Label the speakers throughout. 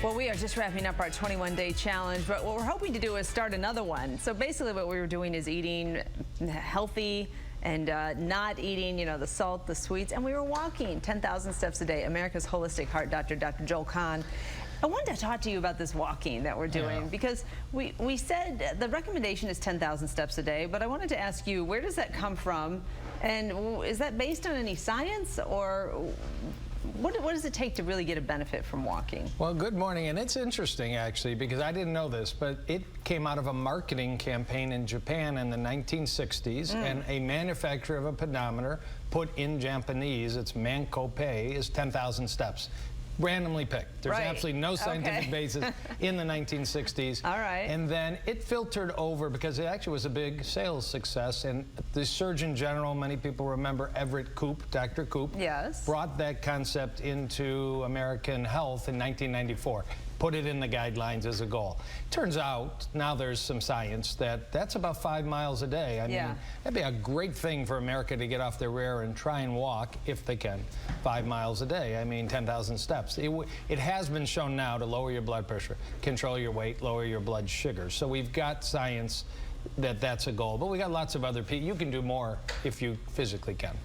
Speaker 1: Well, we are just wrapping up our 21-day challenge, but what we're hoping to do is start another one. So basically what we were doing is eating healthy and not eating, the salt, the sweets, and we were walking 10,000 steps a day. America's holistic heart doctor, Dr. Joel Kahn. I wanted to talk to you about this walking that we're doing because we said the recommendation is 10,000 steps a day, but I wanted to ask you, where does that come from? And is that based on any science, or what does it take to really get a benefit from walking?
Speaker 2: Well, good morning, and it's interesting actually because I didn't know this, but it came out of a marketing campaign in Japan in the 1960s, and a manufacturer of a pedometer put in Japanese, it's Mankope, is 10,000 steps. Randomly picked. There's absolutely no scientific basis in the 1960s.
Speaker 1: All right.
Speaker 2: And then it filtered over because it actually was a big sales success. And the Surgeon General, many people remember Everett Koop, Dr. Koop, brought that concept into American health in 1994. Put it in the guidelines as a goal. Turns out, now there's some science that that's about 5 miles a day. I mean, that'd be a great thing for America to get off their rear and try and walk, if they can, 5 miles a day. I mean, 10,000 steps. It has been shown now to lower your blood pressure, control your weight, lower your blood sugar. So we've got science that that's a goal. But we got lots of other people. You can do more if you physically can.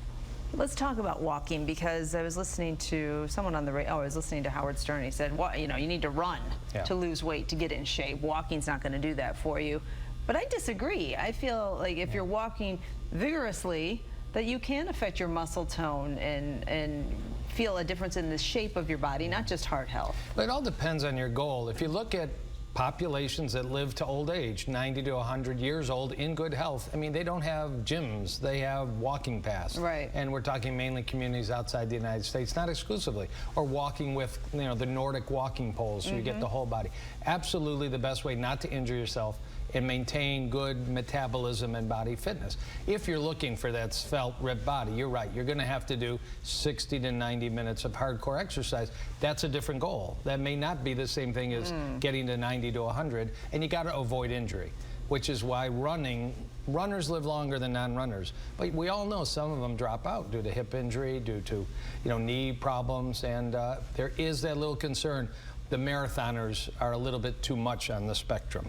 Speaker 1: Let's talk about walking, because I was listening to someone on the radio. I was listening to Howard Stern. He said, well, you need to run to lose weight, to get in shape. Walking's not going to do that for you. But I disagree. I feel like if you're walking vigorously, that you can affect your muscle tone and feel a difference in the shape of your body, not just heart health.
Speaker 2: But it all depends on your goal. If you look at populations that live to old age, 90 to 100 years old, in good health, I mean, they don't have gyms, they have walking paths.
Speaker 1: Right.
Speaker 2: And we're talking mainly communities outside the United States, not exclusively, or walking with, the Nordic walking poles, so you get the whole body. Absolutely the best way not to injure yourself and maintain good metabolism and body fitness. If you're looking for that svelte, ripped body, you're right. You're going to have to do 60 to 90 minutes of hardcore exercise. That's a different goal. That may not be the same thing as getting to 90 to 100, and you got to avoid injury, which is why runners live longer than non-runners. But we all know some of them drop out due to hip injury, due to knee problems, and there is that little concern. The marathoners are a little bit too much on the spectrum.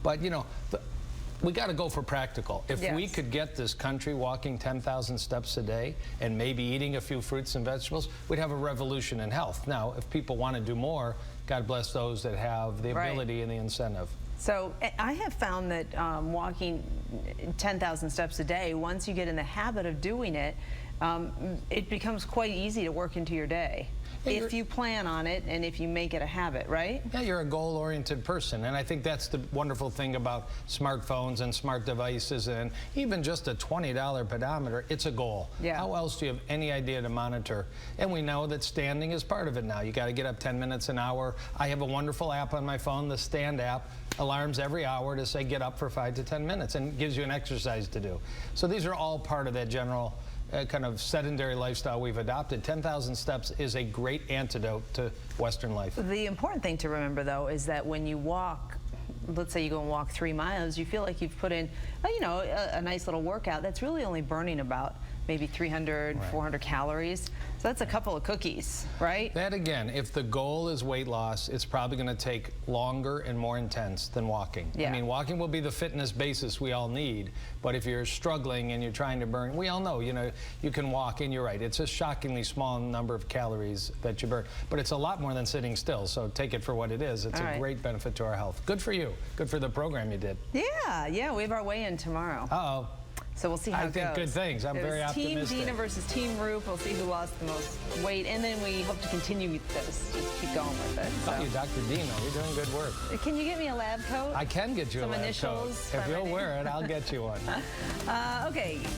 Speaker 2: But, we got to go for practical. If we could get this country walking 10,000 steps a day and maybe eating a few fruits and vegetables, we'd have a revolution in health. Now, if people want to do more, God bless those that have the ability and the incentive.
Speaker 1: So I have found that walking 10,000 steps a day, once you get in the habit of doing it, it becomes quite easy to work into your day. If you plan on it and if you make it a habit, right? Yeah,
Speaker 2: you're a goal-oriented person, and I think that's the wonderful thing about smartphones and smart devices, and even just a $20 pedometer, it's a goal. How else do you have any idea to monitor? And we know that standing is part of it now. You got to get up 10 minutes an hour. I have a wonderful app on my phone, the Stand app, alarms every hour to say get up for 5 to 10 minutes and gives you an exercise to do. So these are all part of that general kind of sedentary lifestyle we've adopted. 10,000 steps is a great antidote to Western life.
Speaker 1: The important thing to remember, though, is that when you walk, let's say you go and walk 3 miles, you feel like you've put in, a nice little workout that's really only burning about maybe 300, 400 calories. So that's a couple of cookies, right?
Speaker 2: That, again, if the goal is weight loss, it's probably going to take longer and more intense than walking. I mean, walking will be the fitness basis we all need, but if you're struggling and you're trying to burn, we all know, you can walk, and you're right, it's a shockingly small number of calories that you burn, but it's a lot more than sitting still, so take it for what it is. It's a great benefit to our health. Good for you. Good for the program you did.
Speaker 1: Yeah, we have our weigh-in tomorrow.
Speaker 2: Uh-oh.
Speaker 1: So we'll see how it goes.
Speaker 2: I think good things. I'm very optimistic.
Speaker 1: Team Deena versus Team Roop. We'll see who lost the most weight, and then we hope to continue this. Just keep going with it.
Speaker 2: So. You, Dr. Deena. You're doing good work.
Speaker 1: Can you get me a lab coat?
Speaker 2: I can get you a lab coat.
Speaker 1: Some initials.
Speaker 2: If you'll wear it, I'll get you one.
Speaker 1: Okay.